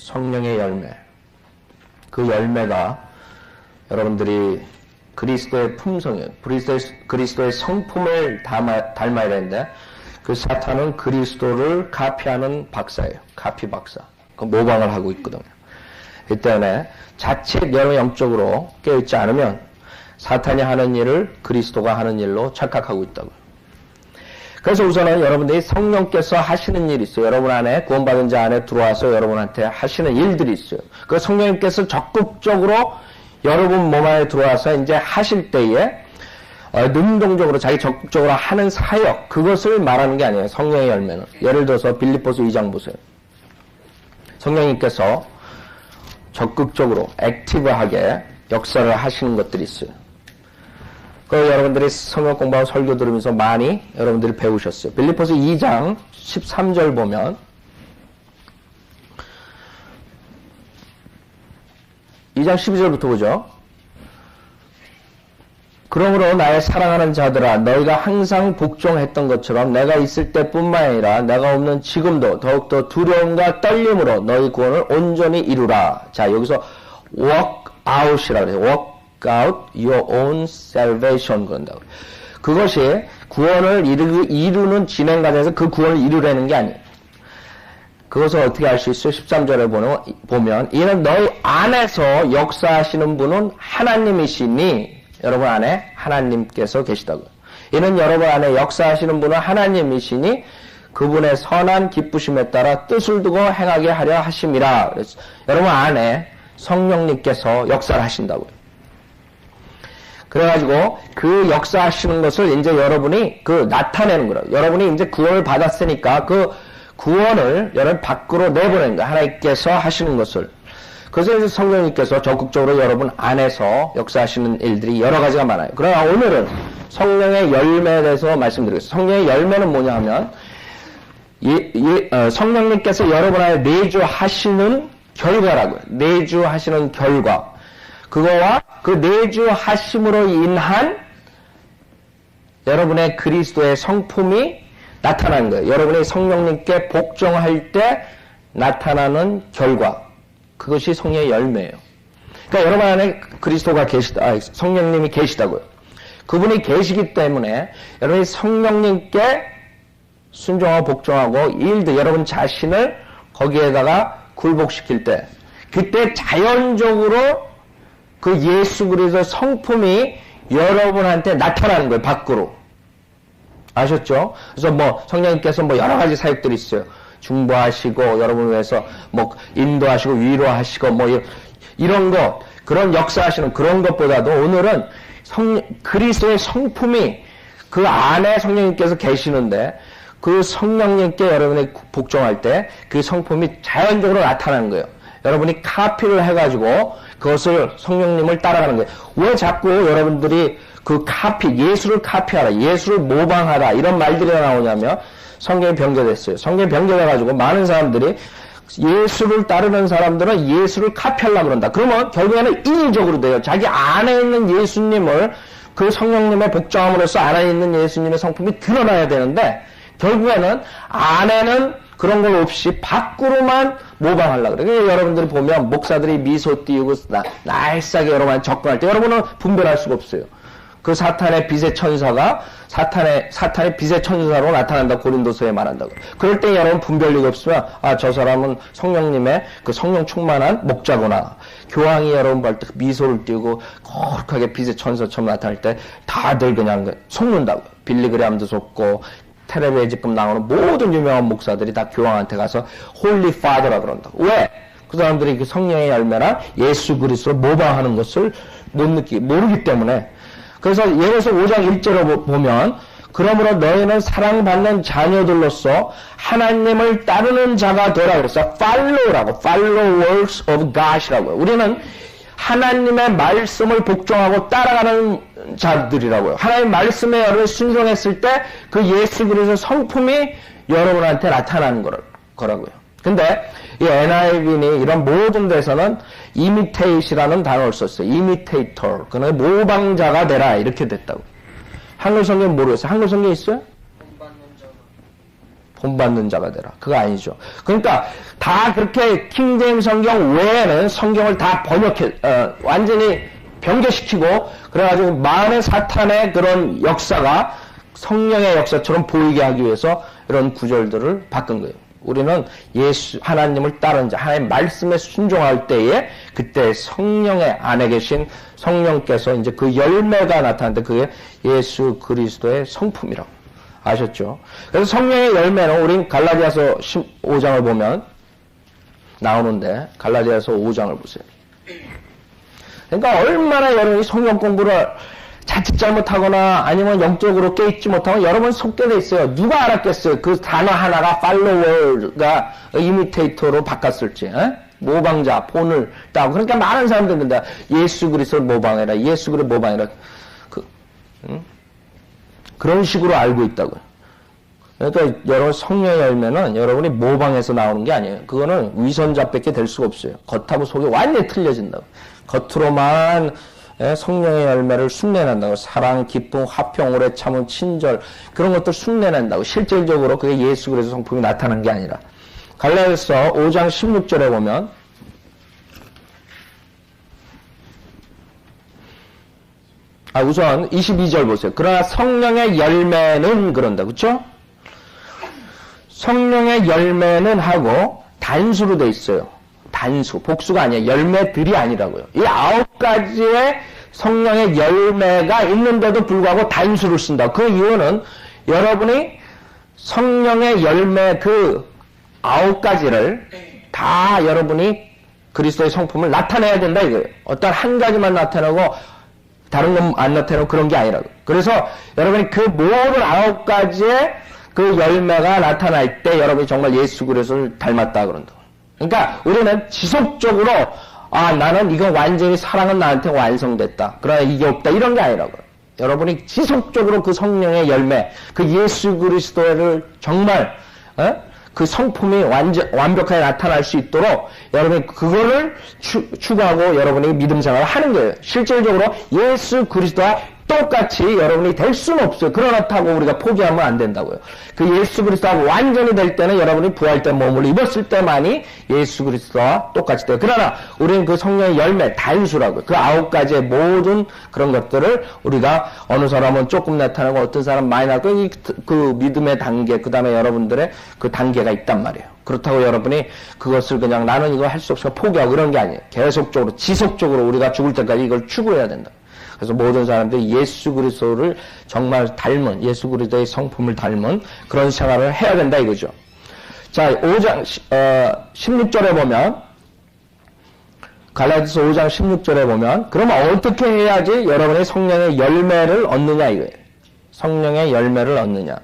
성령의 열매. 그 열매가 여러분들이 그리스도의 품성이에요. 그리스도의 성품을 닮아야 되는데 그 사탄은 그리스도를 카피하는 박사예요. 카피 박사. 그 모방을 하고 있거든요. 이 때문에 자칫 여러분 영적으로 깨어있지 않으면 사탄이 하는 일을 그리스도가 하는 일로 착각하고 있다고요. 그래서 우선은 여러분들이 성령께서 하시는 일이 있어요. 여러분 안에 구원받은 자 안에 들어와서 여러분한테 하시는 일들이 있어요. 그 성령님께서 적극적으로 여러분 몸 안에 들어와서 이제 하실 때에 능동적으로 자기 적극적으로 하는 사역, 그것을 말하는 게 아니에요. 성령의 열매는. 예를 들어서 빌립보서 2장 보세요. 성령님께서 적극적으로 액티브하게 역사를 하시는 것들이 있어요. 그 여러분들이 성경 공부하고 설교 들으면서 많이 여러분들이 배우셨어요. 빌립보서 2장 13절 보면 2장 12절부터 보죠. 그러므로 나의 사랑하는 자들아 너희가 항상 복종했던 것처럼 내가 있을 때뿐만 아니라 내가 없는 지금도 더욱더 두려움과 떨림으로 너희 구원을 온전히 이루라. 자, 여기서 work out이라고 해요. work out your own salvation 그런다고. 그것이 구원을 이루는 진행 과정에서 그 구원을 이루려는 게 아니에요. 그것을 어떻게 알 수 있어요? 13절에 보면 이는 너희 안에서 역사하시는 분은 하나님이시니 여러분 안에 하나님께서 계시다고요. 이는 여러분 안에 역사하시는 분은 하나님이시니 그분의 선한 기쁘심에 따라 뜻을 두고 행하게 하려 하심이라. 그래서 여러분 안에 성령님께서 역사를 하신다고요. 그래가지고 그 역사하시는 것을 이제 여러분이 나타내는 거예요. 여러분이 이제 구원을 받았으니까 그 구원을 여러분 밖으로 내보내는 거예요. 하나님께서 하시는 것을. 그래서 이제 성령님께서 적극적으로 여러분 안에서 역사하시는 일들이 여러 가지가 많아요. 그러나 오늘은 성령의 열매에 대해서 말씀드리겠습니다. 성령의 열매는 뭐냐 하면 성령님께서 여러분 안에 내주하시는 결과라고요. 내주하시는 결과. 그거와 그 내주하심으로 인한 여러분의 그리스도의 성품이 나타나는 거예요. 여러분이 성령님께 복종할 때 나타나는 결과. 그것이 성령의 열매예요. 그러니까 여러분 안에 그리스도가 성령님이 계시다고요. 그분이 계시기 때문에 여러분이 성령님께 순종하고 복종하고 일도 여러분 자신을 거기에다가 굴복시킬 때 그때 자연적으로 그 예수 그리스도 성품이 여러분한테 나타나는 거예요. 밖으로. 아셨죠? 그래서 성령님께서 여러 가지 사역들이 있어요. 중보하시고 여러분을 위해서 인도하시고 위로하시고 이런 것, 그런 역사하시는 그런 것보다도 오늘은 그리스도의 성품이 그 안에 성령님께서 계시는데 그 성령님께 여러분이 복종할 때 그 성품이 자연적으로 나타나는 거예요. 여러분이 카피를 해가지고 그것을 성령님을 따라가는 거예요. 왜 자꾸 여러분들이 예수를 카피하라, 예수를 모방하라 이런 말들이 나오냐면 성경이 병제됐어요. 성경이 병제돼가지고 많은 사람들이 예수를 따르는 사람들은 예수를 카피하려고 그런다. 그러면 결국에는 인위적으로 돼요. 자기 안에 있는 예수님을 그 성령님의 복종함으로써 안에 있는 예수님의 성품이 드러나야 되는데 결국에는 안에는 그런 걸 없이 밖으로만 모방하려고 그래요. 그러니까 여러분들이 보면 목사들이 미소 띄우고 날싸게 여러분 접근할 때 여러분은 분별할 수가 없어요. 그 사탄의 빛의 천사가 사탄의 빛의 천사로 나타난다. 고린도서에 말한다고. 그럴 때 여러분 분별력이 없으면 저 사람은 성령님의 그 성령 충만한 목자구나. 교황이 여러분 볼 때 미소를 띄우고 거룩하게 빛의 천사처럼 나타날 때 다들 그냥 속는다고. 빌리그램도 속고 텔레비에 지금 나오는 모든 유명한 목사들이 다 교황한테 가서 홀리 파더라 그런다고. 왜? 그 사람들이 그 성령의 열매나 예수 그리스도를 모방하는 것을 모르기 때문에. 그래서 예레서 5장 1절을 보면 그러므로 너희는 사랑받는 자녀들로서 하나님을 따르는 자가 되라 그랬어. follow라고. followers of God이라고요. 우리는 하나님의 말씀을 복종하고 따라가는 자들이라고요. 하나님의 말씀에 여러분이 순종했을 때 그 예수 그리스도의 성품이 여러분한테 나타나는 거라고요. 근데 이 NIV는 이런 모든 데서는 imitate이라는 단어를 썼어요. imitator. 그는 모방자가 되라. 이렇게 됐다고. 한글 성경 모르겠어요. 한글 성경 있어요? 본받는 자가 되라. 그거 아니죠. 그러니까 다 그렇게 킹제임 성경 외에는 성경을 다 완전히 변개시키고 그래가지고 마음의 사탄의 그런 역사가 성령의 역사처럼 보이게 하기 위해서 이런 구절들을 바꾼 거예요. 우리는 하나님을 따르는 자, 하나님의 말씀에 순종할 때에 그때 성령의 안에 계신 성령께서 이제 그 열매가 나타나는데 그게 예수 그리스도의 성품이라고. 아셨죠? 그래서 성령의 열매는 우린 갈라디아서 15장을 보면 나오는데 갈라디아서 5장을 보세요. 그러니까 얼마나 여러분이 성경 공부를 자칫 잘못하거나 아니면 영적으로 깨있지 못하면 여러분 속게 돼 있어요. 누가 알았겠어요? 그 단어 하나가 팔로워가 이미테이터로 바꿨을지. 모방자, 본을 따고. 그러니까 많은 사람들이 근데 예수 그리스도를 모방해라. 예수 그리스도를 모방해라. 그런 식으로 알고 있다고요. 그러니까 여러분 성령의 열매는 여러분이 모방해서 나오는 게 아니에요. 그거는 위선자밖에 될 수가 없어요. 겉하고 속이 완전히 틀려진다고. 겉으로만 성령의 열매를 흉내낸다고. 사랑, 기쁨, 화평, 오래 참음, 친절 그런 것들 흉내낸다고. 실질적으로 그게 예수 그리스도 성품이 나타난 게 아니라. 갈라디아서 5장 16절에 보면 우선 22절 보세요. 그러나 성령의 열매는 그런다. 그렇죠? 성령의 열매는 하고 단수로 돼 있어요. 단수, 복수가 아니에요. 열매들이 아니라고요. 이 9가지의 성령의 열매가 있는데도 불구하고 단수를 쓴다. 그 이유는 여러분이 성령의 열매 그 9가지를 다 여러분이 그리스도의 성품을 나타내야 된다 이거예요. 어떤 한 가지만 나타내고 다른 건 안 나타내고 그런 게 아니라고. 그래서 여러분이 그 모든 9가지의 그 열매가 나타날 때 여러분이 정말 예수 그리스도를 닮았다 그런다. 그러니까 우리는 지속적으로 나는 이거 완전히 사랑은 나한테 완성됐다. 그러나 이게 없다. 이런 게 아니라고. 여러분이 지속적으로 그 성령의 열매, 그 예수 그리스도를 정말 그 성품이 완벽하게 나타날 수 있도록 여러분이 그거를 추구하고 여러분이 믿음 생활을 하는 거예요. 실질적으로 예수 그리스도와 똑같이 여러분이 될 수는 없어요. 그렇다고 우리가 포기하면 안 된다고요. 그 예수 그리스도와 완전히 될 때는 여러분이 부활된 몸을 입었을 때만이 예수 그리스도와 똑같이 돼요. 그러나 우리는 그 성령의 열매, 단수라고요. 그 9가지의 모든 그런 것들을 우리가 어느 사람은 조금 나타나고 어떤 사람은 많이 나고 그 믿음의 단계, 그 다음에 여러분들의 그 단계가 있단 말이에요. 그렇다고 여러분이 그것을 그냥 나는 이거 할 수 없어 포기하고 그런 게 아니에요. 계속적으로, 지속적으로 우리가 죽을 때까지 이걸 추구해야 된다. 그래서 모든 사람들이 예수 그리스도를 정말 닮은, 예수 그리스도의 성품을 닮은 그런 생활을 해야 된다 이거죠. 자, 5장 16절에 보면 갈라디아서 5장 16절에 보면 그러면 어떻게 해야지 여러분의 성령의 열매를 얻느냐 이거예요. 성령의 열매를 얻느냐.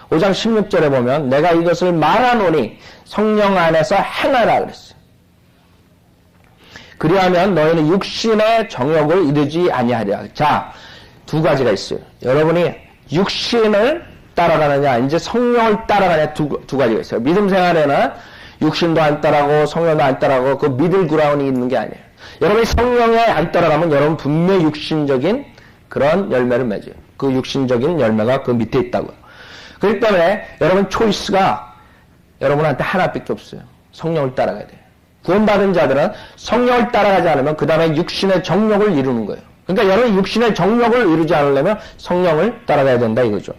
5장 16절에 보면 내가 이것을 말하노니 성령 안에서 행하라 그랬어요. 그리하면 너희는 육신의 정욕을 이루지 아니하리라. 자, 두 가지가 있어요. 여러분이 육신을 따라가느냐, 이제 성령을 따라가느냐 두 가지가 있어요. 믿음 생활에는 육신도 안 따라가고 성령도 안 따라가고 그 미들 그라운이 있는 게 아니에요. 여러분이 성령에 안 따라가면 여러분 분명히 육신적인 그런 열매를 맺어요. 그 육신적인 열매가 그 밑에 있다고요. 그렇기 때문에 여러분 초이스가 여러분한테 하나밖에 없어요. 성령을 따라가야 돼요. 구원받은 자들은 성령을 따라가지 않으면 그 다음에 육신의 정욕을 이루는 거예요. 그러니까 여러분이 육신의 정욕을 이루지 않으려면 성령을 따라가야 된다 이거죠.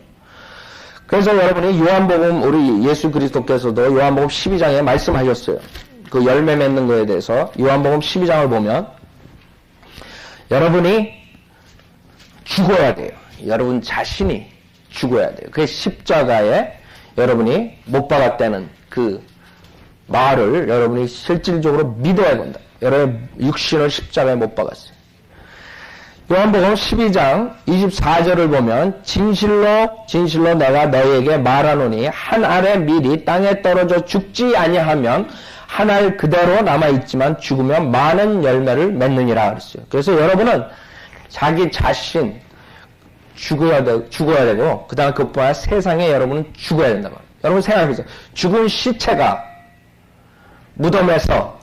그래서 여러분이 요한복음, 우리 예수 그리스도께서도 요한복음 12장에 말씀하셨어요. 그 열매 맺는 거에 대해서 요한복음 12장을 보면 여러분이 죽어야 돼요. 여러분 자신이 죽어야 돼요. 그게 십자가에 여러분이 못 박았다는 그 말을 여러분이 실질적으로 믿어야 된다. 여러분의 육신을 십자가에 못 박았어요. 요한복음 12장 24절을 보면 진실로 내가 너희에게 말하노니 한 알의 밀이 땅에 떨어져 죽지 아니하면 한 알 그대로 남아있지만 죽으면 많은 열매를 맺느니라 그랬어요. 그래서 여러분은 자기 자신 죽어야 되고 그 다음에 그것뿐 아니라 세상에 여러분은 죽어야 된다고. 여러분 생각해보세요. 죽은 시체가 무덤에서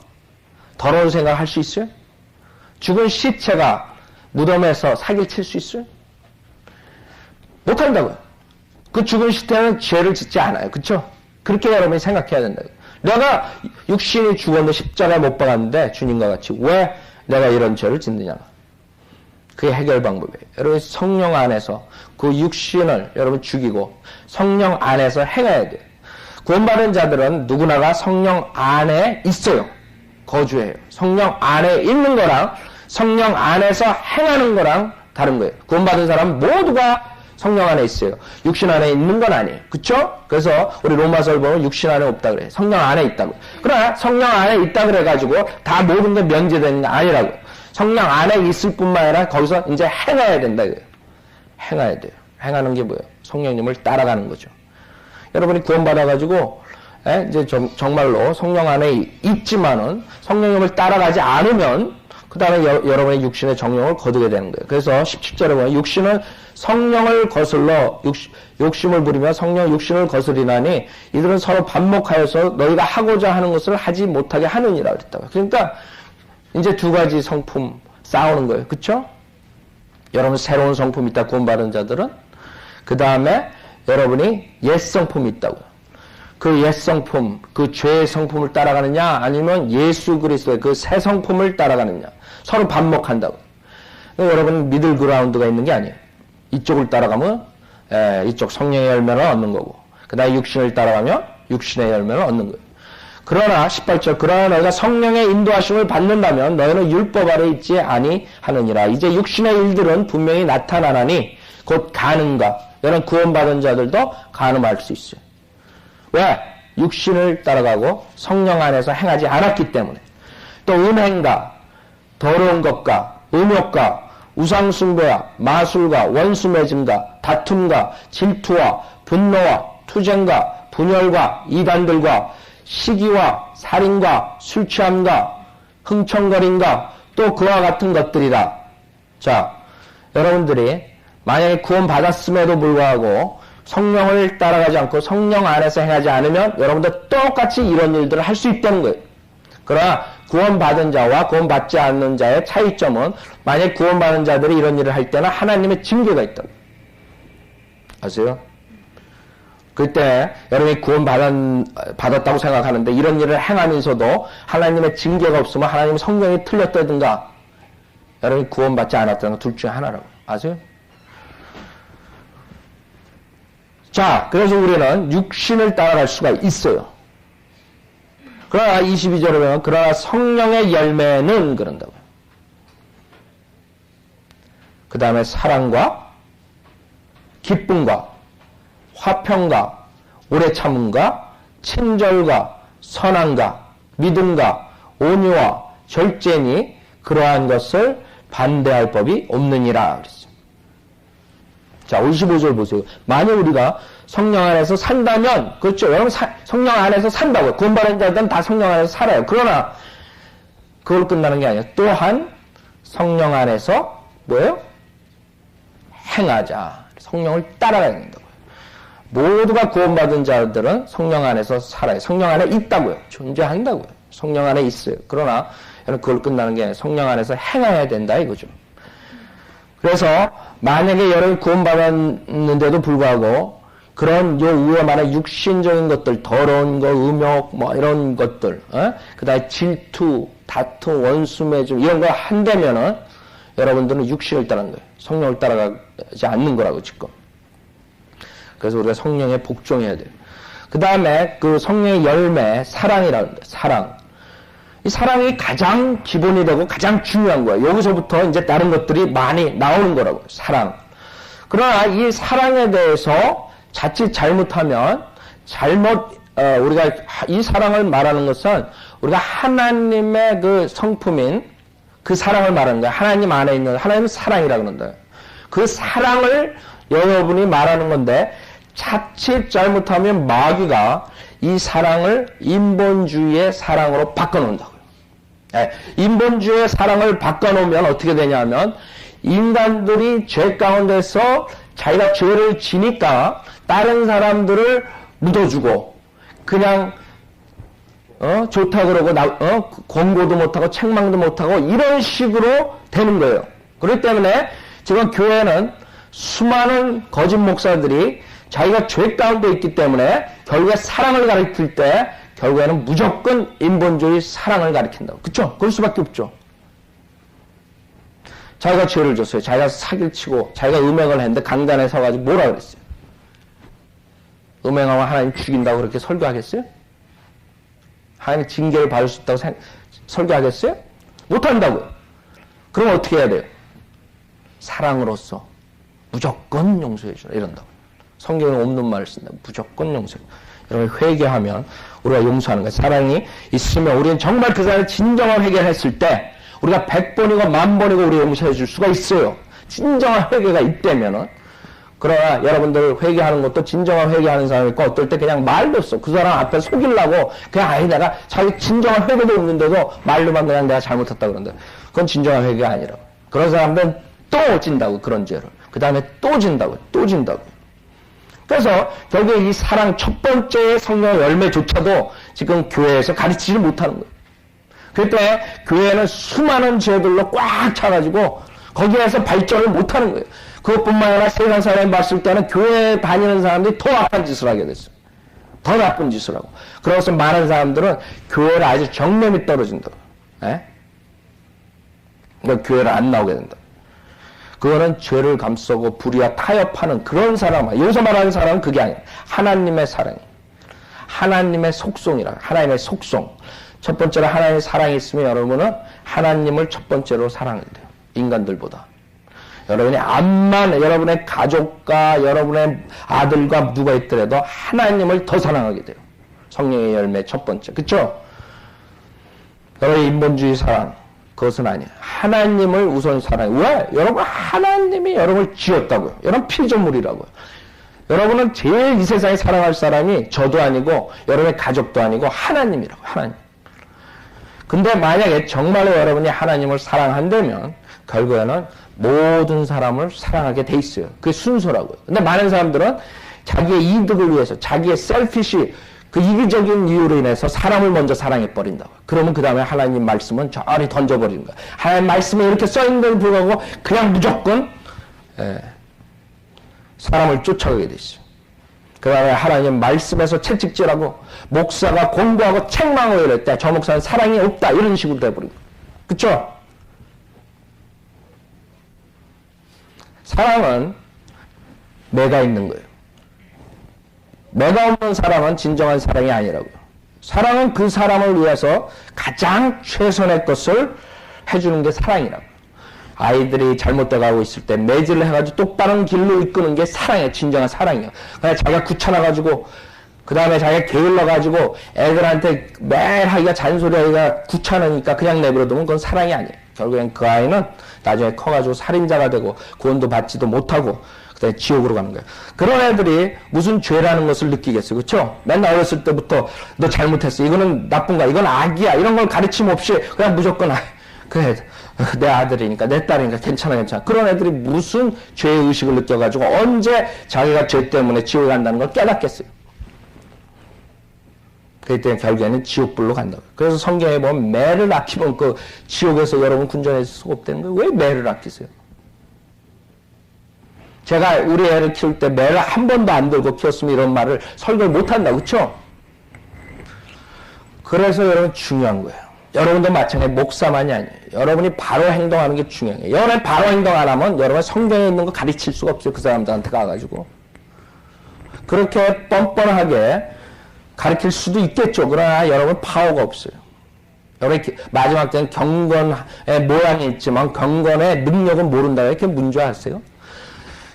더러운 생각 할 수 있어요? 죽은 시체가 무덤에서 사기를 칠 수 있어요? 못한다고요. 그 죽은 시체는 죄를 짓지 않아요. 그쵸? 그렇게 여러분이 생각해야 된다. 내가 육신이 죽었는데 십자가에 못 박았는데 주님과 같이 왜 내가 이런 죄를 짓느냐. 그게 해결 방법이에요. 여러분 성령 안에서 그 육신을 여러분 죽이고 성령 안에서 행해야 돼요. 구원받은 자들은 누구나가 성령 안에 있어요. 거주해요. 성령 안에 있는 거랑 성령 안에서 행하는 거랑 다른 거예요. 구원받은 사람 모두가 성령 안에 있어요. 육신 안에 있는 건 아니에요. 그쵸? 그래서 우리 로마서를 보면 육신 안에 없다 그래요. 성령 안에 있다고. 그러나 성령 안에 있다 그래가지고 다 모든 게 면제되는 게 아니라고. 성령 안에 있을 뿐만 아니라 거기서 이제 행해야 된다 이거예요. 행해야 돼요. 행하는 게 뭐예요? 성령님을 따라가는 거죠. 여러분이 구원받아가지고 이제 정말로 성령 안에 있지만은 성령님을 따라가지 않으면 그 다음에 여러분의 육신의 정욕을 거두게 되는 거예요. 그래서 17절에 보면 육신은 성령을 거슬러 욕심을 부리며 성령 육신을 거스리나니 이들은 서로 반목하여서 너희가 하고자 하는 것을 하지 못하게 하느니라 그랬다고. 그러니까 이제 두 가지 성품 싸우는 거예요. 그쵸? 여러분 새로운 성품이 있다 구원받은 자들은 그 다음에 여러분이 옛 성품이 있다고요. 그 옛 성품, 그 죄의 성품을 따라가느냐 아니면 예수 그리스도의 그 새 성품을 따라가느냐 서로 반목한다고. 여러분 미들 그라운드가 있는 게 아니에요. 이쪽을 따라가면 이쪽 성령의 열매를 얻는 거고 그 다음에 육신을 따라가면 육신의 열매를 얻는 거예요. 그러나 18절 그러나 너희가 성령의 인도하심을 받는다면 너희는 율법 아래 있지 아니하느니라. 이제 육신의 일들은 분명히 나타나나니 곧 간음과 여러분 구원받은 자들도 간음할 수 있어요. 왜? 육신을 따라가고 성령 안에서 행하지 않았기 때문에. 또 음행과 더러운 것과 음욕과 우상숭배와 마술과 원수매짐과 다툼과 질투와 분노와 투쟁과 분열과 이단들과 시기와 살인과 술취함과 흥청거림과 또 그와 같은 것들이라. 자, 여러분들이 만약에 구원 받았음에도 불구하고 성령을 따라가지 않고 성령 안에서 행하지 않으면 여러분들 똑같이 이런 일들을 할 수 있다는 거예요. 그러나 구원받은 자와 구원받지 않는 자의 차이점은 만약 구원받은 자들이 이런 일을 할 때는 하나님의 징계가 있다고. 아세요? 그때 여러분이 구원받았다고 생각하는데 이런 일을 행하면서도 하나님의 징계가 없으면 하나님의 성경이 틀렸다든가 여러분이 구원받지 않았다는 둘 중에 하나라고. 아세요? 자, 그래서 우리는 육신을 따라갈 수가 있어요. 그러나 22절에 보면 그러나 성령의 열매는 그런다고요. 그 다음에 사랑과 기쁨과 화평과 오래 참음과 친절과 선함과 믿음과 온유와 절제니 그러한 것을 반대할 법이 없느니라 그랬어요. 자, 55절 보세요. 만약 우리가 성령 안에서 산다면, 그렇죠. 여러분, 성령 안에서 산다고요. 구원받은 자들은 다 성령 안에서 살아요. 그러나, 그걸 끝나는 게 아니에요. 또한, 성령 안에서, 뭐예요? 행하자. 성령을 따라가야 된다고요. 모두가 구원받은 자들은 성령 안에서 살아요. 성령 안에 있다고요. 존재한다고요. 성령 안에 있어요. 그러나, 여러분, 그걸 끝나는 게 아니에요. 성령 안에서 행해야 된다, 이거죠. 그래서 만약에 여러분 구원받았는데도 불구하고 그런 요 위에 말한 육신적인 것들, 더러운 거, 음욕, 뭐 이런 것들, 그 다음에 질투, 다툼, 원수매짐 이런 거 한다면은 여러분들은 육신을 따르는 거예요. 성령을 따라가지 않는 거라고 지금. 그래서 우리가 성령에 복종해야 돼요. 그 다음에 그 성령의 열매, 사랑이라는데 사랑. 이 사랑이 가장 기본이 되고 가장 중요한 거예요. 여기서부터 이제 다른 것들이 많이 나오는 거라고요. 사랑. 그러나 이 사랑에 대해서 자칫 잘못하면 우리가 이 사랑을 말하는 것은 우리가 하나님의 그 성품인 그 사랑을 말하는 거예요. 하나님 안에 있는 하나님은 사랑이라고 그런다. 그 사랑을 여러분이 말하는 건데 자칫 잘못하면 마귀가 이 사랑을 인본주의의 사랑으로 바꿔놓는다고요. 인본주의의 사랑을 바꿔놓으면 어떻게 되냐면 인간들이 죄 가운데서 자기가 죄를 지니까 다른 사람들을 묻어주고 그냥 좋다 그러고 권고도 못하고 책망도 못하고 이런 식으로 되는 거예요. 그렇기 때문에 지금 교회는 수많은 거짓 목사들이 자기가 죄 가운데 있기 때문에 결국에 사랑을 가르칠 때 결국에는 무조건 인본주의 사랑을 가르친다고. 그쵸? 그럴 수밖에 없죠. 자기가 죄를 졌어요. 자기가 사기를 치고 자기가 음행을 했는데 강단에 서가지고 뭐라 그랬어요? 음행하면 하나님 죽인다고 그렇게 설교하겠어요? 하나님 징계를 받을 수 있다고 설교하겠어요? 못한다고요. 그럼 어떻게 해야 돼요? 사랑으로서 무조건 용서해 주라 이런다고. 성경에 없는 말을 쓴다. 무조건 용서해. 여러분 회개하면 우리가 용서하는 거예요. 사랑이 있으면 우리는 정말 그 사람을 진정한 회개를 했을 때 우리가 100번이고 10,000번이고 우리 용서해 줄 수가 있어요. 진정한 회개가 있다면은. 그러나 여러분들 회개하는 것도 진정한 회개하는 사람이 있고 어떨 때 그냥 말도 없어. 그 사람 앞에 속이려고 그냥 아니 내가 자기 진정한 회개도 없는데도 말로만 그냥 내가 잘못했다 그런다. 그건 진정한 회개가 아니라고. 그런 사람들은 또 진다고 그런 죄를. 그 다음에 또 진다고. 또 진다고. 그래서 결국에 이 사랑 첫 번째 성령의 열매조차도 지금 교회에서 가르치지 못하는 거예요. 그렇기 때문에 교회는 수많은 죄들로 꽉 차가지고 거기에서 발전을 못하는 거예요. 그것뿐만 아니라 세상 사람이 봤을 때는 교회에 다니는 사람들이 더 악한 짓을 하게 됐어요. 더 나쁜 짓을 하고. 그래서 많은 사람들은 교회를 아주 정념이 떨어진다고. 그러니까 교회를 안 나오게 된다. 그거는 죄를 감싸고 불의와 타협하는 그런 사람, 여기서 말하는 사람은 그게 아니에요. 하나님의 사랑, 하나님의 속성이라. 하나님의 속성. 첫 번째로 하나님의 사랑이 있으면 여러분은 하나님을 첫 번째로 사랑해야 돼요. 인간들보다. 여러분이 암만 여러분의 가족과 여러분의 아들과 누가 있더라도 하나님을 더 사랑하게 돼요. 성령의 열매 첫 번째. 그쵸? 여러분의 인본주의 사랑. 그것은 아니에요. 하나님을 우선 사랑해요. 왜? 여러분 하나님이 여러분을 지었다고요. 여러분 피조물이라고요. 여러분은 제일 이 세상에 사랑할 사람이 저도 아니고 여러분의 가족도 아니고 하나님이라고. 하나님. 근데 만약에 정말로 여러분이 하나님을 사랑한다면 결국에는 모든 사람을 사랑하게 돼 있어요. 그게 순서라고요. 근데 많은 사람들은 자기의 이득을 위해서 자기의 셀피시 그 이기적인 이유로 인해서 사람을 먼저 사랑해버린다고. 그러면 그 다음에 하나님 말씀은 저리 던져버리는 거야. 하나님 말씀에 이렇게 써있는데도 불구하고 그냥 무조건 사람을 쫓아가게 돼 있어요. 그 다음에 하나님 말씀에서 채찍질하고 목사가 공부하고 책망하고 이럴 때 저 목사는 사랑이 없다 이런 식으로 돼버린 거예요. 그쵸? 사랑은 매가 있는 거예요. 매가 없는 사랑은 진정한 사랑이 아니라고요. 사랑은 그 사람을 위해서 가장 최선의 것을 해주는 게 사랑이라고. 아이들이 잘못돼 가고 있을 때 매질을 해가지고 똑바른 길로 이끄는 게 사랑이에요. 진정한 사랑이에요. 그냥 자기가 귀찮아가지고 그 다음에 자기가 게을러가지고 애들한테 매일 하기가 잔소리하기가 귀찮으니까 그냥 내버려두면 그건 사랑이 아니에요. 결국엔 그 아이는 나중에 커가지고 살인자가 되고 구원도 받지도 못하고 그다음에 지옥으로 가는 거예요. 그런 애들이 무슨 죄라는 것을 느끼겠어요. 그렇죠? 맨날 어렸을 때부터 너 잘못했어. 이거는 나쁜 거야. 이건 악이야. 이런 걸 가르침 없이 그냥 무조건 그래 내 아들이니까 내 딸이니까 괜찮아. 그런 애들이 무슨 죄의 의식을 느껴가지고 언제 자기가 죄 때문에 지옥에 간다는 걸 깨닫겠어요. 그렇기 때문에 결국에는 지옥불로 간다고. 그래서 성경에 보면 매를 아끼면 그 지옥에서 여러분 군전에서 수급되는 거예요. 왜 매를 아끼세요? 제가 우리 애를 키울 때 매를 한 번도 안 들고 키웠으면 이런 말을 설교를 못한다. 그렇죠? 그래서 여러분 중요한 거예요. 여러분도 마찬가지 목사만이 아니에요. 여러분이 바로 행동하는 게 중요해요. 여러분이 바로 행동 안 하면 여러분 성경에 있는 거 가르칠 수가 없어요. 그 사람들한테 가가지고. 그렇게 뻔뻔하게 가르칠 수도 있겠죠. 그러나 여러분 파워가 없어요. 여러분 마지막 때는 경건의 모양이 있지만 경건의 능력은 모른다. 이렇게 문제 아세요?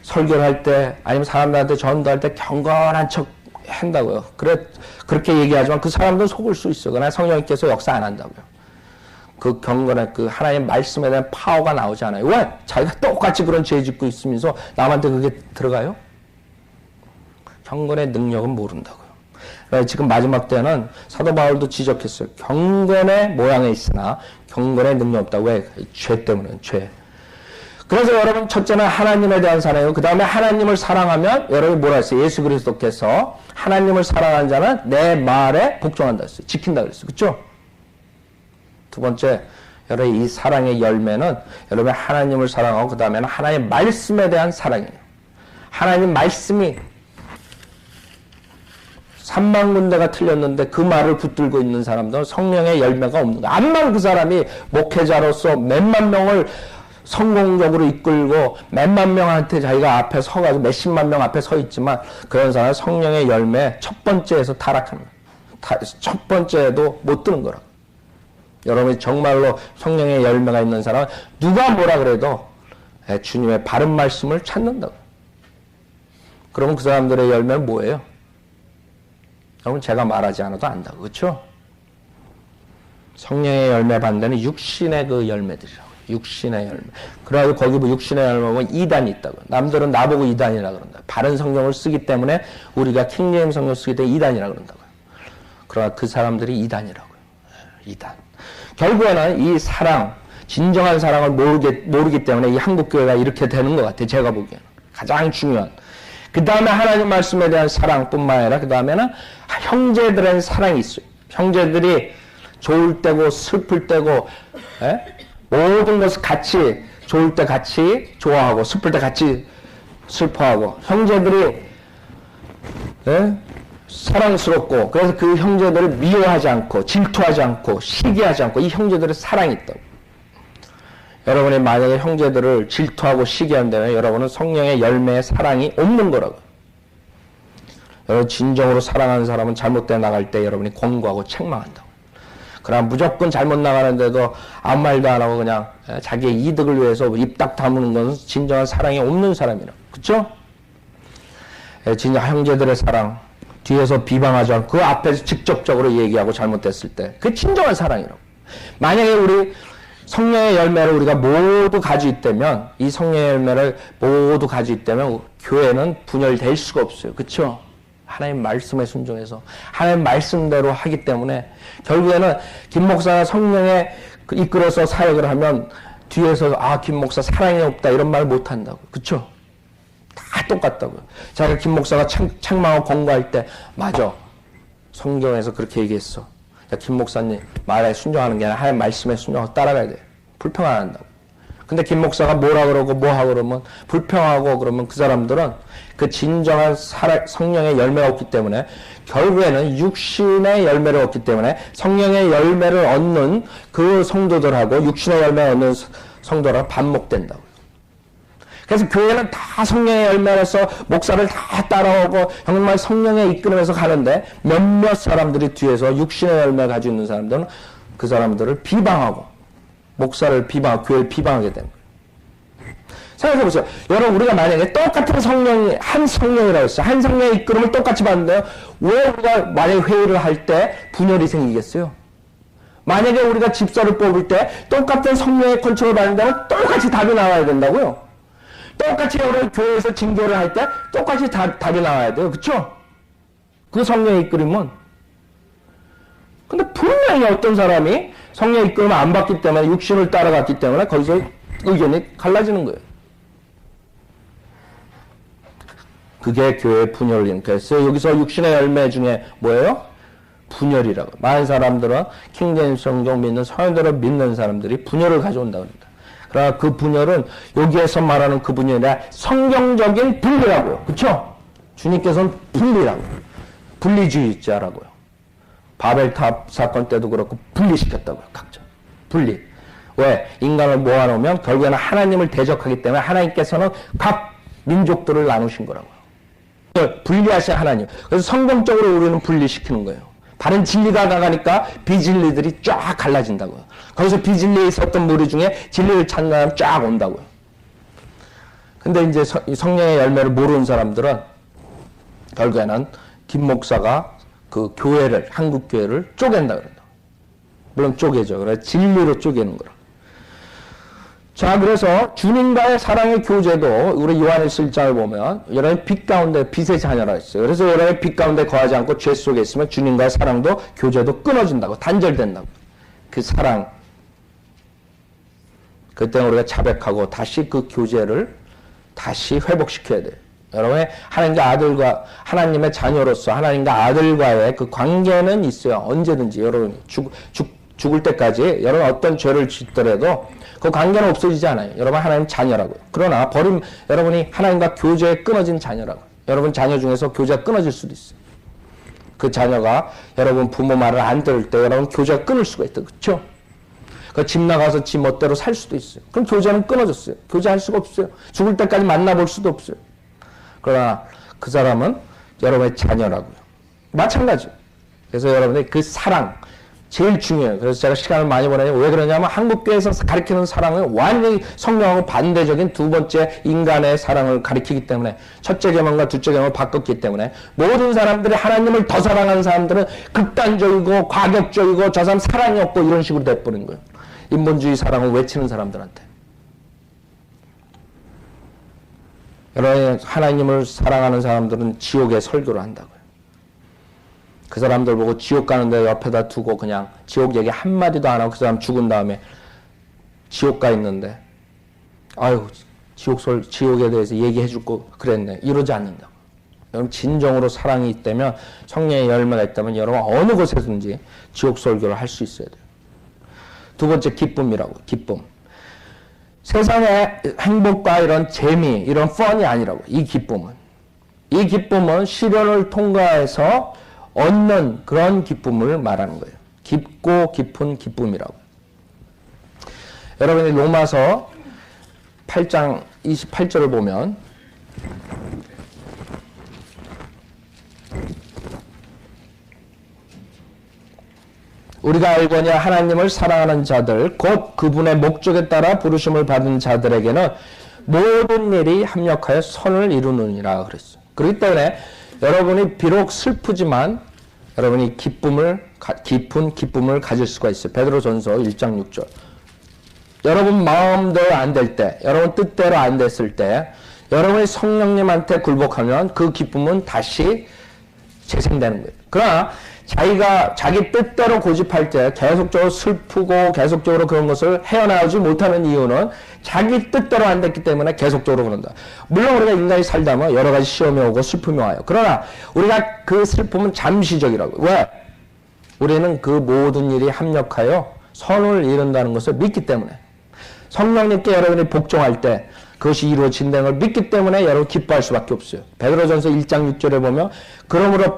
설교를 할 때 아니면 사람들한테 전도할 때 경건한 척 한다고요. 그렇게 얘기하지만 그 사람들은 속을 수 있어요. 그러나 성령님께서 역사 안 한다고요. 그 경건의 그 하나님 말씀에 대한 파워가 나오지 않아요. 왜? 자기가 똑같이 그런 죄 짓고 있으면서 남한테 그게 들어가요? 경건의 능력은 모른다고요. 지금 마지막 때는 사도 바울도 지적했어요. 경건의 모양에 있으나 경건의 능력 없다. 왜? 죄 때문에 죄. 그래서 여러분 첫째는 하나님에 대한 사랑이고 그 다음에 하나님을 사랑하면 여러분이 뭐라 했어요? 예수 그리스도께서 하나님을 사랑하는 자는 내 말에 복종한다 했어요. 지킨다 그랬어요. 그렇죠? 두 번째, 여러분 이 사랑의 열매는 여러분 하나님을 사랑하고 그 다음에는 하나님의 말씀에 대한 사랑이에요. 하나님 말씀이 3만 군데가 틀렸는데 그 말을 붙들고 있는 사람들은 성령의 열매가 없는 거야. 암만 그 사람이 목회자로서 몇만 명을 성공적으로 이끌고 몇만 명한테 자기가 앞에 서가지고 몇십만 명 앞에 서 있지만 그런 사람은 성령의 열매 첫 번째에서 타락하는 거야. 첫 번째에도 못 드는 거라고. 여러분이 정말로 성령의 열매가 있는 사람은 누가 뭐라 그래도 주님의 바른 말씀을 찾는다고. 그러면 그 사람들의 열매는 뭐예요? 여러분 제가 말하지 않아도 안다고. 그렇죠? 성령의 열매 반대는 육신의 그 열매들이라고. 육신의 열매. 그래가지고 거기 뭐 육신의 열매 보면 이단이 있다고. 남들은 나보고 이단이라 그런다. 바른 성경을 쓰기 때문에 우리가 킹제임 성경을 쓰기 때문에 이단이라 그런다고요. 그러나 그 사람들이 이단이라고요. 이단. 결국에는 이 사랑, 진정한 사랑을 모르기 때문에 이 한국교회가 이렇게 되는 것 같아요. 제가 보기에는. 가장 중요한. 그 다음에 하나님 말씀에 대한 사랑뿐만 아니라 그 다음에는 형제들의 사랑이 있어요. 형제들이 좋을 때고 슬플 때고 모든 것을 같이 좋을 때 같이 좋아하고 슬플 때 같이 슬퍼하고 형제들이 사랑스럽고 그래서 그 형제들을 미워하지 않고 질투하지 않고 시기하지 않고 이 형제들의 사랑이 있다고. 여러분이 만약에 형제들을 질투하고 시기한다면 여러분은 성령의 열매의 사랑이 없는 거라고. 여러분 진정으로 사랑하는 사람은 잘못돼 나갈 때 여러분이 권고하고 책망한다고. 그러나 무조건 잘못 나가는데도 아무 말도 안 하고 그냥 자기의 이득을 위해서 입 딱 다무는 것은 진정한 사랑이 없는 사람이라고. 그렇죠? 진짜 형제들의 사랑 뒤에서 비방하지 않고 그 앞에서 직접적으로 얘기하고 잘못됐을 때 그게 진정한 사랑이라고. 만약에 우리 성령의 열매를 우리가 모두 가지고 있다면 이 성령의 열매를 모두 가지고 있다면 교회는 분열될 수가 없어요. 그렇죠? 하나님 말씀에 순종해서 하나님 말씀대로 하기 때문에 결국에는 김 목사가 성령에 이끌어서 사역을 하면 뒤에서 김 목사 사랑이 없다 이런 말 못 한다고. 그렇죠? 다 똑같다고요. 자기가 김 목사가 책망하고 권고할 때 맞아. 성경에서 그렇게 얘기했어. 김 목사님 말에 순종하는 게 아니라 하나님 말씀에 순종하고 따라가야 돼. 불평 안 한다고. 근데 김 목사가 뭐라 그러고 뭐 하고 그러면 불평하고 그러면 그 사람들은 그 진정한 성령의 열매가 없기 때문에 결국에는 육신의 열매를 얻기 때문에 성령의 열매를 얻는 그 성도들하고 육신의 열매를 얻는 성도랑 반목된다고. 그래서 교회는 다 성령의 열매라서 목사를 다 따라오고 정말 성령에 이끌면서 가는데 몇몇 사람들이 뒤에서 육신의 열매 가지고 있는 사람들은 그 사람들을 비방하고 목사를 비방하고 교회를 비방하게 되는 거예요. 생각해보세요. 여러분 우리가 만약에 똑같은 성령이 한 성령이라고 했어요. 한 성령의 이끌음을 똑같이 받는데요. 왜 우리가 만약에 회의를 할 때 분열이 생기겠어요? 만약에 우리가 집사를 뽑을 때 똑같은 성령의 컨트롤을 받는다면 똑같이 답이 나와야 된다고요. 똑같이 여러분 교회에서 징계를 할 때 똑같이 답이 나와야 돼요. 그쵸? 그 성령의 이끌림은. 근데 분명히 어떤 사람이 성령의 이끌림을 안 받기 때문에 육신을 따라갔기 때문에 거기서 의견이 갈라지는 거예요. 그게 교회의 분열인 거였어요. 여기서 육신의 열매 중에 뭐예요? 분열이라고. 많은 사람들은 킹제임스 성경 믿는 성도를 믿는 사람들이 분열을 가져온다고 합니다. 그러나 그 분열은 여기에서 말하는 그 분열이 아니라 성경적인 분리라고요. 그렇죠? 주님께서는 분리라고. 분리주의자라고요. 바벨탑 사건 때도 그렇고 분리시켰다고요. 각자. 분리. 왜? 인간을 모아놓으면 결국에는 하나님을 대적하기 때문에 하나님께서는 각 민족들을 나누신 거라고요. 분리하신 하나님. 그래서 성경적으로 우리는 분리시키는 거예요. 바른 진리가 나가니까 비진리들이 쫙 갈라진다고요. 거기서 비진리에 있었던 무리 중에 진리를 찾는 사람 쫙 온다고요. 근데 이제 성령의 열매를 모르는 사람들은 결국에는 김 목사가 그 교회를, 한국 교회를 쪼갠다 그런다. 물론 쪼개죠. 그래서 진리로 쪼개는 거라. 자, 그래서 주님과의 사랑의 교제도 우리 요한일서 1장을 보면 여러분이 빛 가운데 빛의 자녀라 했어요. 그래서 여러분이 빛 가운데 거하지 않고 죄 속에 있으면 주님과의 사랑도 교제도 끊어진다고, 단절된다고. 그 사랑. 그때는 우리가 자백하고 다시 그 교제를 다시 회복시켜야 돼요. 여러분의 하나님과 아들과 하나님의 자녀로서 하나님과 아들과의 그 관계는 있어요. 언제든지 여러분이 죽을 때까지 여러분 어떤 죄를 짓더라도 그 관계는 없어지지 않아요. 여러분 하나님 자녀라고요. 그러나 여러분이 하나님과 교제에 끊어진 자녀라고요. 여러분 자녀 중에서 교제가 끊어질 수도 있어요. 그 자녀가 여러분 부모 말을 안 들을 때 여러분 교제가 끊을 수가 있다. 그렇죠? 그 집 나가서 지 멋대로 살 수도 있어요. 그럼 교제는 끊어졌어요. 교제할 수가 없어요. 죽을 때까지 만나볼 수도 없어요. 그러나 그 사람은 여러분의 자녀라고요. 마찬가지. 그래서 여러분의 그 사랑 제일 중요해요. 그래서 제가 시간을 많이 보내요. 왜 그러냐면 한국교회에서 가르치는 사랑은 완전히 성경하고 반대적인 두 번째 인간의 사랑을 가르치기 때문에 첫째 계명과 둘째 계명을 바꿨기 때문에 모든 사람들이 하나님을 더 사랑하는 사람들은 극단적이고 과격적이고 저 사람 사랑이 없고 이런 식으로 돼버린 거예요. 인본주의 사랑을 외치는 사람들한테. 여러분 하나님을 사랑하는 사람들은 지옥의 설교를 한다고요. 그 사람들 보고 지옥 가는데 옆에다 두고 그냥 지옥 얘기 한마디도 안 하고 그 사람 죽은 다음에 지옥 가 있는데 아유 지옥에 대해서 얘기해 줄 거 그랬네 이러지 않는다고. 여러분 진정으로 사랑이 있다면 성령의 열매가 있다면 여러분 어느 곳에든지 지옥 설교를 할 수 있어야 돼요. 두 번째 기쁨이라고. 기쁨. 세상의 행복과 이런 재미 이런 펀이 아니라고. 이 기쁨은 시련을 통과해서 얻는 그런 기쁨을 말하는 거예요. 깊고 깊은 기쁨이라고. 여러분이 로마서 8장 28절을 보면 우리가 알거냐 하나님을 사랑하는 자들 곧 그분의 목적에 따라 부르심을 받은 자들에게는 모든 일이 합력하여 선을 이루느니라 그랬어요. 그렇기 때문에 여러분이 비록 슬프지만 여러분이 깊은 기쁨을 가질 수가 있어요. 베드로전서 1장 6절. 여러분 마음대로 안 될 때, 여러분 뜻대로 안 됐을 때, 여러분이 성령님한테 굴복하면 그 기쁨은 다시 재생되는 거예요. 그러나 자기가 자기 뜻대로 고집할 때 계속적으로 슬프고 계속적으로 그런 것을 헤어나오지 못하는 이유는 자기 뜻대로 안 됐기 때문에 계속적으로 그런다. 물론 우리가 인간이 살다 보면 여러 가지 시험이 오고 슬픔이 와요. 그러나 우리가 그 슬픔은 잠시적이라고. 왜? 우리는 그 모든 일이 합력하여 선을 이룬다는 것을 믿기 때문에. 성령님께 여러분이 복종할 때 그것이 이루어진다는 걸 믿기 때문에 여러분 기뻐할 수밖에 없어요. 베드로전서 1장 6절에 보면 그러므로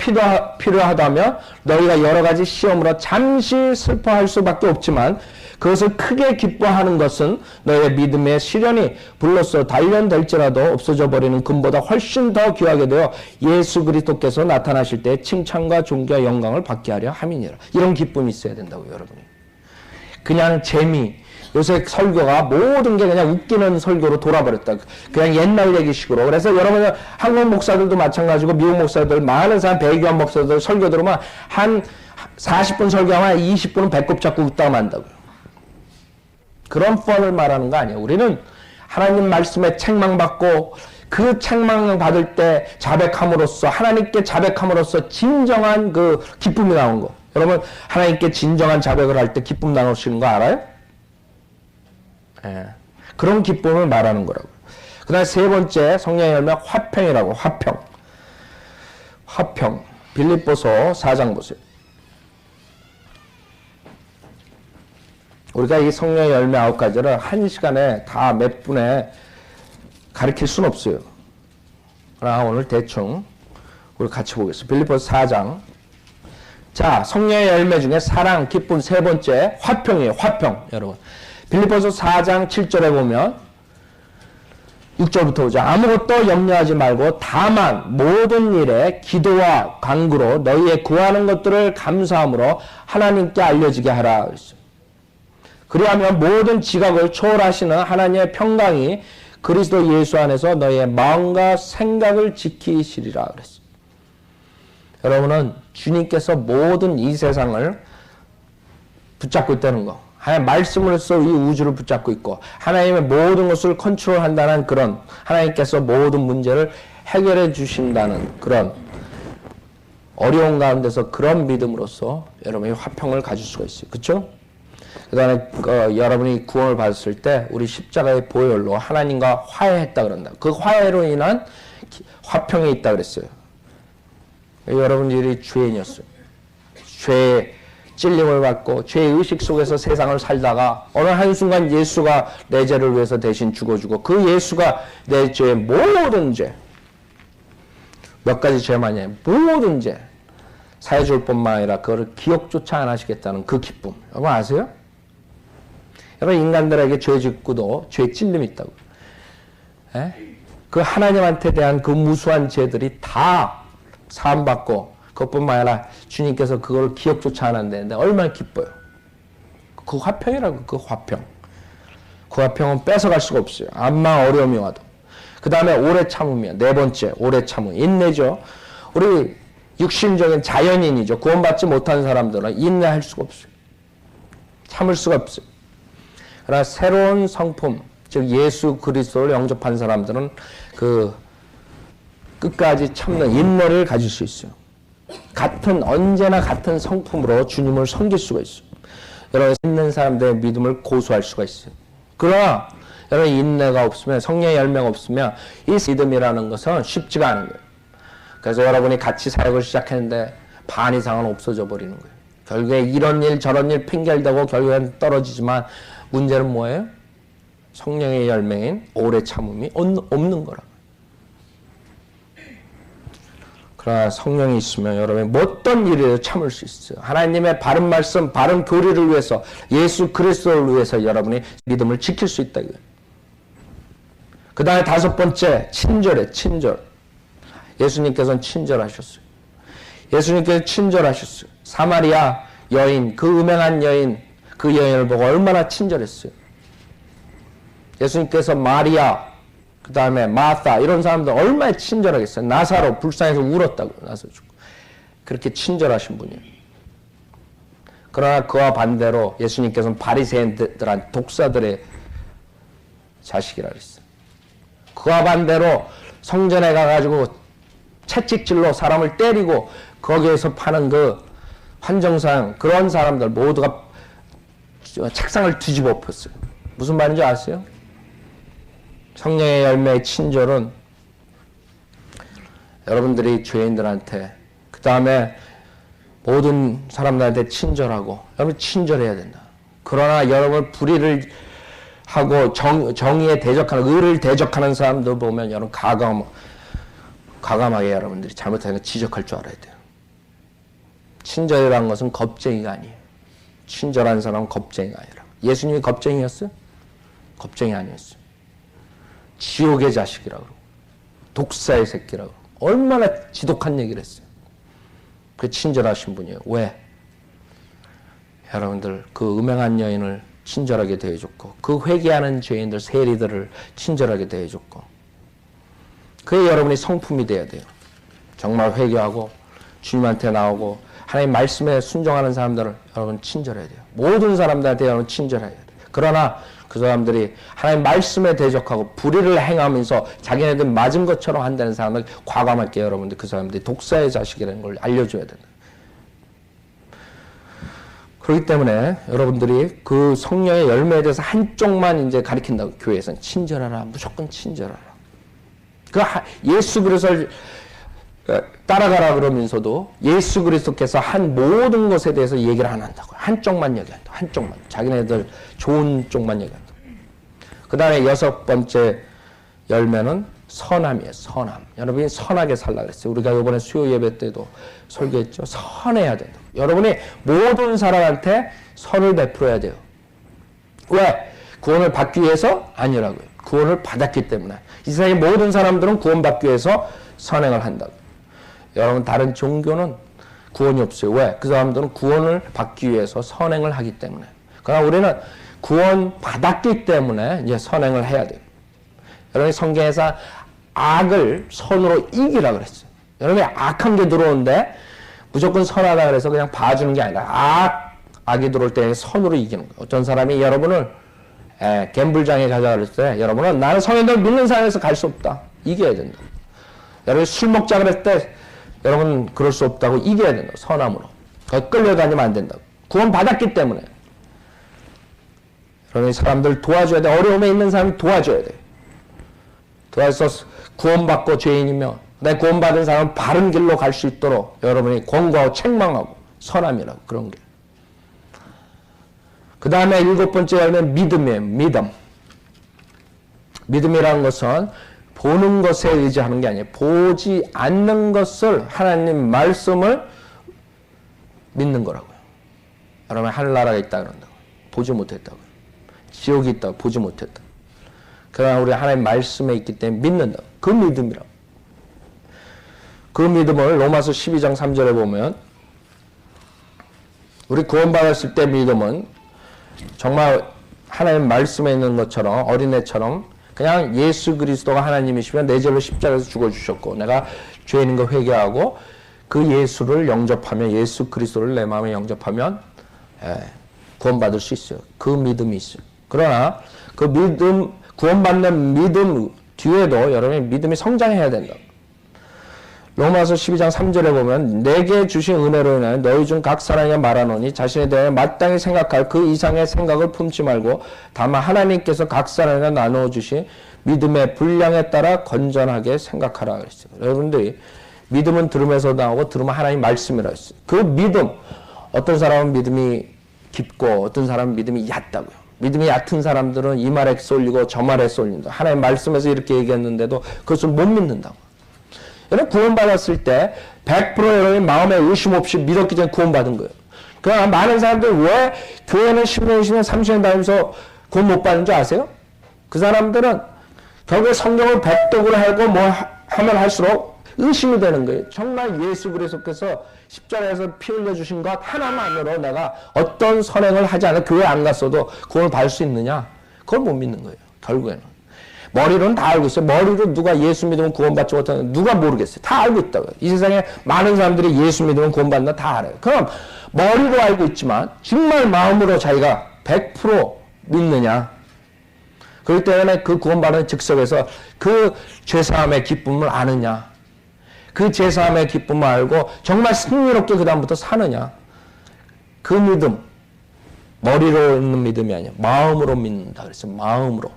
필요하다면 너희가 여러 가지 시험으로 잠시 슬퍼할 수밖에 없지만 그것을 크게 기뻐하는 것은 너희의 믿음의 시련이 불로써 단련될지라도 없어져 버리는 금보다 훨씬 더 귀하게 되어 예수 그리스도께서 나타나실 때 칭찬과 존귀와 영광을 받게 하려 함이니라. 이런 기쁨이 있어야 된다고요, 여러분이. 그냥 재미. 요새 설교가 모든 게 그냥 웃기는 설교로 돌아버렸다. 그냥 옛날 얘기식으로. 그래서 여러분 한국 목사들도 마찬가지고 미국 목사들 많은 사람 배교한 목사들 설교 들으면 한 40분 설교하면 20분은 배꼽 잡고 웃다가 만다고요. 그런 펀을 말하는 거 아니에요. 우리는 하나님 말씀에 책망받고 그 책망을 받을 때 자백함으로써 하나님께 자백함으로써 진정한 그 기쁨이 나온 거. 여러분 하나님께 진정한 자백을 할 때 기쁨 나누시는 거 알아요? 예. 그런 기쁨을 말하는 거라고요. 그 다음에 세 번째 성령의 열매 화평이라고. 화평. 빌립보서 4장 보세요. 우리가 이 성령의 열매 9가지를 한 시간에 다 몇 분에 가르칠 수는 없어요. 그러나 오늘 대충 우리 같이 보겠습니다. 빌립보서 4장. 자, 성령의 열매 중에 사랑, 기쁨 세 번째 화평이에요. 화평. 여러분. 빌립보서 4장 7절에 보면 6절부터 보자. 아무것도 염려하지 말고 다만 모든 일에 기도와 간구로 너희의 구하는 것들을 감사함으로 하나님께 알려지게 하라 그랬어요. 그리하면 모든 지각을 초월하시는 하나님의 평강이 그리스도 예수 안에서 너희의 마음과 생각을 지키시리라 그랬어요. 여러분은 주님께서 모든 이 세상을 붙잡고 있다는 거. 하나님 말씀으로써 이 우주를 붙잡고 있고 하나님의 모든 것을 컨트롤한다는 그런 하나님께서 모든 문제를 해결해 주신다는 그런 어려운 가운데서 그런 믿음으로써 여러분이 화평을 가질 수가 있어요. 그렇죠? 그 다음에 여러분이 구원을 받았을 때 우리 십자가의 보혈로 하나님과 화해했다 그런다. 그 화해로 인한 화평이 있다 그랬어요. 여러분들이 죄인이었어요. 죄의 찔림을 받고 죄의 의식 속에서 세상을 살다가 어느 한순간 예수가 내 죄를 위해서 대신 죽어주고 그 예수가 내 죄의 모든 죄 몇 가지 죄만이 아니라 모든 죄 사해 줄 뿐만 아니라 그거를 기억조차 안 하시겠다는 그 기쁨. 여러분 아세요? 여러분 인간들에게 죄 짓고도 죄 찔림이 있다고. 에? 그 하나님한테 대한 그 무수한 죄들이 다 사함받고 그것뿐만 아니라 주님께서 그걸 기억조차 안 한다는데 얼마나 기뻐요. 그 화평이라고. 그 화평. 그 화평은 뺏어갈 수가 없어요. 암만 어려움이 와도. 그 다음에 오래 참으며, 네 번째 오래 참음, 인내죠. 우리 육신적인 자연인이죠. 구원받지 못한 사람들은 인내할 수가 없어요. 참을 수가 없어요. 그러나 새로운 성품, 즉 예수 그리스도를 영접한 사람들은 그 끝까지 참는 인내를 가질 수 있어요. 언제나 같은 성품으로 주님을 섬길 수가 있어요. 여러분 믿는 사람들의 믿음을 고수할 수가 있어요. 그러나 여러분 인내가 없으면, 성령의 열매가 없으면 이 믿음이라는 것은 쉽지가 않은 거예요. 그래서 여러분이 같이 사역을 시작했는데 반 이상은 없어져 버리는 거예요. 결국에 이런 일 저런 일 핑계를 대고 결국엔 떨어지지만 문제는 뭐예요? 성령의 열매인 오래 참음이 없는 거라. 그러나 성령이 있으면 여러분이 어떤 일에도 참을 수 있어요. 하나님의 바른 말씀, 바른 교리를 위해서, 예수 그리스도를 위해서 여러분이 믿음을 지킬 수 있다. 그 다음에 다섯 번째, 친절해, 친절. 예수님께서는 친절하셨어요. 예수님께서 친절하셨어요. 사마리아 여인, 그 음행한 여인, 그 여인을 보고 얼마나 친절했어요. 예수님께서 마리아, 그 다음에 마타, 이런 사람들 얼마나 친절하겠어요. 나사로 불쌍해서 울었다고. 나사로 죽고. 그렇게 친절하신 분이에요. 그러나 그와 반대로 예수님께서는 바리새인들한 독사들의 자식이라 그랬어요. 그와 반대로 성전에 가가지고 채찍질로 사람을 때리고 거기에서 파는 그 환정상, 그런 사람들 모두가 책상을 뒤집어 엎었어요. 무슨 말인지 아세요? 성령의 열매의 친절은 여러분들이 죄인들한테, 그 다음에 모든 사람들한테 친절하고, 여러분 친절해야 된다. 그러나 여러분 불의를 하고 정의에 대적하는, 의를 대적하는 사람들 보면 여러분 과감하게 여러분들이 잘못하는 거 지적할 줄 알아야 돼요. 친절이라는 것은 겁쟁이가 아니에요. 친절한 사람은 겁쟁이가 아니라. 예수님이 겁쟁이였어요? 겁쟁이 아니었어요. 지옥의 자식이라고 그러고, 독사의 새끼라고 그러고, 얼마나 지독한 얘기를 했어요. 그 친절하신 분이에요. 왜? 여러분들 그 음행한 여인을 친절하게 대해줬고, 그 회개하는 죄인들, 세리들을 친절하게 대해줬고, 그게 여러분이 성품이 돼야 돼요. 정말 회개하고 주님한테 나오고 하나님 말씀에 순종하는 사람들을 여러분 친절해야 돼요. 모든 사람들한테 여러분 친절해야 돼요. 그러나 그 사람들이 하나님 말씀에 대적하고 불의를 행하면서 자기네들 맞은 것처럼 한다는 사람을 과감하게 여러분들 그 사람들이 독사의 자식이라는 걸 알려줘야 된다. 그렇기 때문에 여러분들이 그 성령의 열매에 대해서 한쪽만 이제 가리킨다고, 교회에서는 친절하라, 무조건 친절하라. 그 예수 그리스도를 따라가라 그러면서도 예수 그리스도께서 한 모든 것에 대해서 얘기를 안 한다고요. 한쪽만 얘기한다. 한쪽만. 자기네들 좋은 쪽만 얘기한다. 그 다음에 여섯 번째 열매는 선함이에요. 선함. 여러분이 선하게 살라 그랬어요. 우리가 이번에 수요 예배 때도 설교했죠. 선해야 된다. 여러분이 모든 사람한테 선을 베풀어야 돼요. 왜? 구원을 받기 위해서? 아니라고요. 구원을 받았기 때문에. 이 세상의 모든 사람들은 구원받기 위해서 선행을 한다고. 여러분 다른 종교는 구원이 없어요. 왜? 그 사람들은 구원을 받기 위해서 선행을 하기 때문에. 그러나 우리는 구원 받았기 때문에 이제 선행을 해야 돼요. 여러분이 성경에서 악을 선으로 이기라 그랬어요. 여러분이 악한 게 들어오는데 무조건 선하다 그래서 그냥 봐주는 게 아니라 악이 들어올 때 선으로 이기는 거예요. 어떤 사람이 여러분을 갬블장에 가자 그랬을 때 여러분은 나는 성인들 믿는 사람에서 갈 수 없다. 이겨야 된다. 여러분이 술 먹자 그랬을 때 여러분 그럴 수 없다고 이겨야 된다. 선함으로. 끌려다니면 안 된다고. 구원 받았기 때문에. 여러분이 사람들 도와줘야 돼. 어려움에 있는 사람 도와줘야 돼. 도와서 구원받고 죄인이며 내 구원받은 사람은 바른 길로 갈 수 있도록 여러분이 권고하고 책망하고 선함이라고 그런 게. 그 다음에 일곱 번째 열매는 믿음이에요. 믿음. 믿음이라는 것은 보는 것에 의지하는 게 아니에요. 보지 않는 것을, 하나님 말씀을 믿는 거라고요. 여러분 하늘나라가 있다 그런다고. 보지 못했다고요. 지옥이 있다고 보지 못했다. 그러나 우리 하나님 말씀에 있기 때문에 믿는다. 그 믿음이라고. 그 믿음을 로마서 12장 3절에 보면 우리 구원받았을 때 믿음은 정말 하나님 말씀에 있는 것처럼 어린애처럼 그냥 예수 그리스도가 하나님이시면 내 죄로 십자가에서 죽어주셨고 내가 죄인인 거 회개하고 그 예수를 영접하면 예수 그리스도를 내 마음에 영접하면 구원받을 수 있어요. 그 믿음이 있어요. 그러나 그 믿음 구원받는 믿음 뒤에도 여러분의 믿음이 성장해야 된다. 로마서 12장 3절에 보면 내게 주신 은혜로 인하여 너희 중 각 사람에게 말하노니 자신에 대해 마땅히 생각할 그 이상의 생각을 품지 말고 다만 하나님께서 각 사람에게 나누어 주신 믿음의 분량에 따라 건전하게 생각하라 그랬어요. 여러분들이 믿음은 들음에서 나오고 들으면 하나님 말씀이라 했어요. 그 믿음 어떤 사람은 믿음이 깊고 어떤 사람은 믿음이 얕다고요. 믿음이 얕은 사람들은 이 말에 쏠리고 저 말에 쏠린다. 하나님 말씀에서 이렇게 얘기했는데도 그것을 못 믿는다고. 여러분 구원받았을 때 100% 여러분이 마음에 의심 없이 믿었기 때문에 구원받은 거예요. 그러나 많은 사람들 왜 교회는 10년, 20년, 30년 다니면서 구원 못 받는 줄 아세요? 그 사람들은 결국에 성경을 백독을 하고 뭐 하면 할수록 의심이 되는 거예요. 정말 예수 그리스도께서 십자가에서 피 흘려주신 것 하나만으로 내가 어떤 선행을 하지 않아 교회 안 갔어도 구원을 받을 수 있느냐? 그걸 못 믿는 거예요. 결국에는. 머리로는 다 알고 있어요. 머리로 누가 예수 믿으면 구원받지 못하는 누가 모르겠어요. 다 알고 있다고요. 이 세상에 많은 사람들이 예수 믿으면 구원받는다 다 알아요. 그럼 머리로 알고 있지만 정말 마음으로 자기가 100% 믿느냐? 그렇기 때문에 그 구원받는 즉석에서 그 죄사함의 기쁨을 아느냐? 그 죄사함의 기쁨을 알고 정말 승리롭게 그 다음부터 사느냐? 그 믿음 머리로 있는 믿음이 아니야. 마음으로 믿는다. 그래서 마음으로.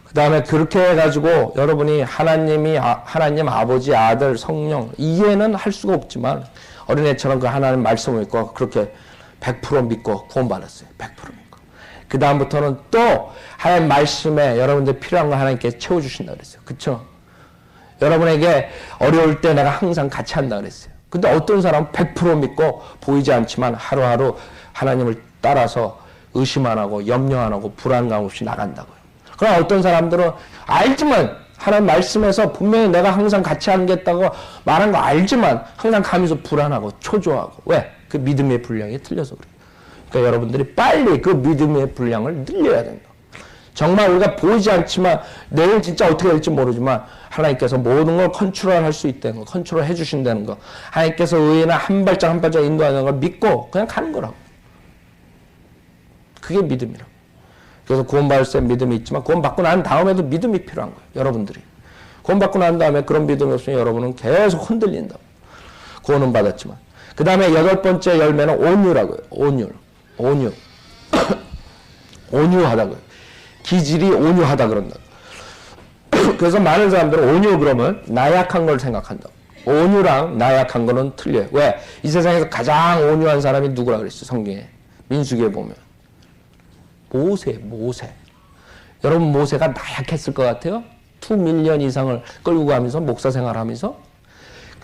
그 다음에 그렇게 해가지고 여러분이 하나님 아버지 아들 성령 이해는 할 수가 없지만 어린애처럼 그 하나님 말씀을 믿고 그렇게 100% 믿고 구원받았어요. 100% 믿고. 그 다음부터는 또 하나님 말씀에 여러분들 필요한 거 하나님께 채워주신다 그랬어요. 그쵸? 여러분에게 어려울 때 내가 항상 같이 한다 그랬어요. 근데 어떤 사람은 100% 믿고 보이지 않지만 하루하루 하나님을 따라서 의심 안 하고 염려 안 하고 불안감 없이 나간다고요. 그럼 어떤 사람들은 알지만 하나님 말씀에서 분명히 내가 항상 같이 하겠다고 말한 거 알지만 항상 가면서 불안하고 초조하고 왜? 그 믿음의 분량이 틀려서 그래요. 그러니까 여러분들이 빨리 그 믿음의 분량을 늘려야 된다. 정말 우리가 보이지 않지만 내일 진짜 어떻게 될지 모르지만 하나님께서 모든 걸 컨트롤할 수 있다는 거, 컨트롤 해주신다는 거, 하나님께서 의인을 한 발짝 한 발짝 인도하는 걸 믿고 그냥 가는 거라고. 그게 믿음이라고. 그래서 구원받을 때 믿음이 있지만 구원받고 난 다음에도 믿음이 필요한 거예요. 여러분들이. 구원받고 난 다음에 그런 믿음이 없으면 여러분은 계속 흔들린다고. 구원은 받았지만. 그 다음에 8번째 열매는 온유라고요. 온유. 온유하다고요. 기질이 온유하다 그런다. 그래서 많은 사람들은 온유 그러면 나약한 걸 생각한다고. 온유랑 나약한 거는 틀려요. 왜? 이 세상에서 가장 온유한 사람이 누구라 그랬어요? 성경에. 민수기에 보면. 모세. 여러분 모세가 나약했을 것 같아요? 2밀리언 이상을 끌고 가면서 목사 생활하면서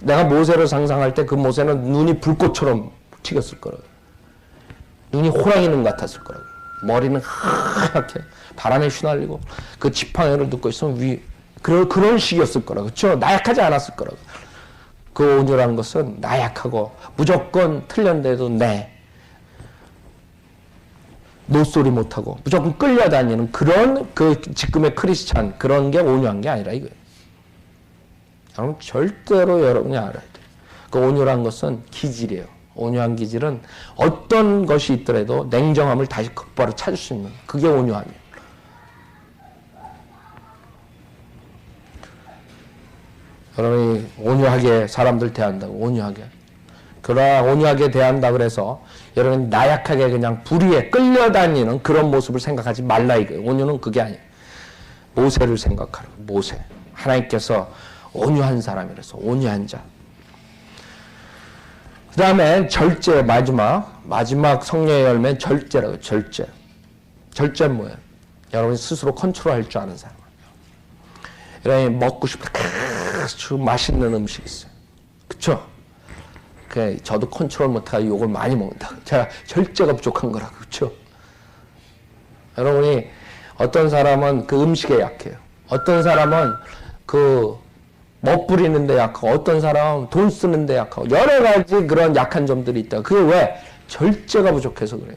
내가 모세를 상상할 때 그 모세는 눈이 불꽃처럼 튀겼을 거라고요. 눈이 호랑이 눈 같았을 거라고요. 머리는 하얗게 바람에 휘날리고 그 지팡이를 듣고 있으면 그런 식이었을 거라고. 그렇죠? 나약하지 않았을 거라고. 그 온유라는 것은 나약하고 무조건 틀렸는데도 노소리 못하고 무조건 끌려다니는 그런 그 지금의 크리스찬 그런 게 온유한 게 아니라 이거예요. 여러분 절대로 여러분이 알아야 돼요. 그 온유란 것은 기질이에요. 온유한 기질은 어떤 것이 있더라도 냉정함을 다시 곧바로 찾을 수 있는 그게 온유함이에요. 여러분이 온유하게 사람들 대한다고 온유하게. 그러나 온유하게 대한다 그래서 여러분 나약하게 그냥 불의에 끌려다니는 그런 모습을 생각하지 말라 이거예요. 온유는 그게 아니에요. 모세를 생각하라고. 모세. 하나님께서 온유한 사람이라서 온유한 자. 그 다음에 절제 마지막 성령의 열매는 절제라고요. 절제는 뭐예요? 여러분이 스스로 컨트롤할 줄 아는 사람. 여러분이 먹고 싶은 아주 맛있는 음식 있어요. 그쵸? 저도 컨트롤 못하고 욕을 많이 먹는다. 제가 절제가 부족한 거라고, 그렇죠? 여러분이 어떤 사람은 그 음식에 약해요. 어떤 사람은 그 멋부리는데 약하고, 어떤 사람은 돈 쓰는데 약하고, 여러 가지 그런 약한 점들이 있다. 그게 왜? 절제가 부족해서 그래요.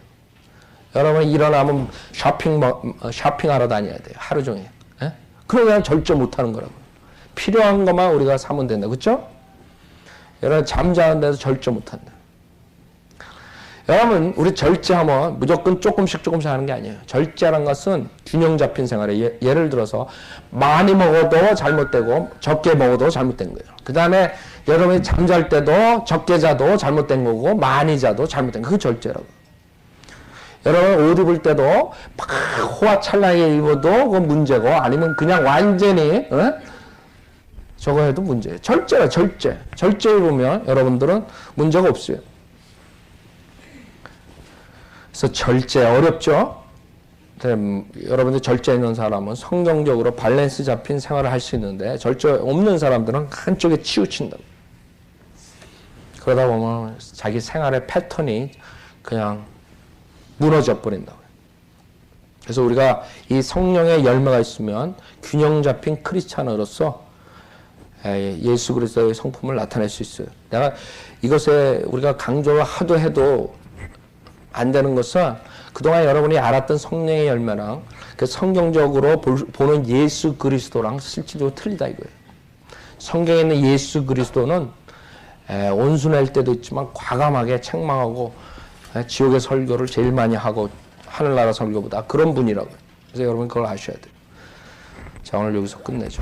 여러분이 일어나면 쇼핑하러 다녀야 돼요. 하루 종일. 예? 그러면 절제 못하는 거라고. 필요한 것만 우리가 사면 된다. 그렇죠? 여러분 잠자는 데서 절제 못한다. 여러분 우리 절제하면 무조건 조금씩 하는 게 아니에요. 절제라는 것은 균형 잡힌 생활에 예를 들어서 많이 먹어도 잘못되고 적게 먹어도 잘못된 거예요. 그 다음에 여러분이 잠잘 때도 적게 자도 잘못된 거고 많이 자도 잘못된 거. 그게 절제라고. 여러분 옷 입을 때도 막 호화찰나게 입어도 그건 문제고, 아니면 그냥 완전히 저거 해도 문제예요. 절제라, 절제. 절제 입으면 여러분들은 문제가 없어요. 그래서 절제 어렵죠? 여러분들 절제 있는 사람은 성경적으로 밸런스 잡힌 생활을 할 수 있는데, 절제 없는 사람들은 한쪽에 치우친다고. 그러다 보면 자기 생활의 패턴이 그냥 무너져 버린다고요. 그래서 우리가 이 성령의 열매가 있으면 균형 잡힌 크리스찬으로서 예수 그리스도의 성품을 나타낼 수 있어요. 내가 이것에 우리가 강조를 하도 해도 안 되는 것은 그동안 여러분이 알았던 성령의 열매랑 그 성경적으로 보는 예수 그리스도랑 실질적으로 틀리다 이거예요. 성경에 있는 예수 그리스도는 온순할 때도 있지만 과감하게 책망하고 지옥의 설교를 제일 많이 하고 하늘나라 설교보다 그런 분이라고요. 그래서 여러분 그걸 아셔야 돼요. 자, 오늘 여기서 끝내죠.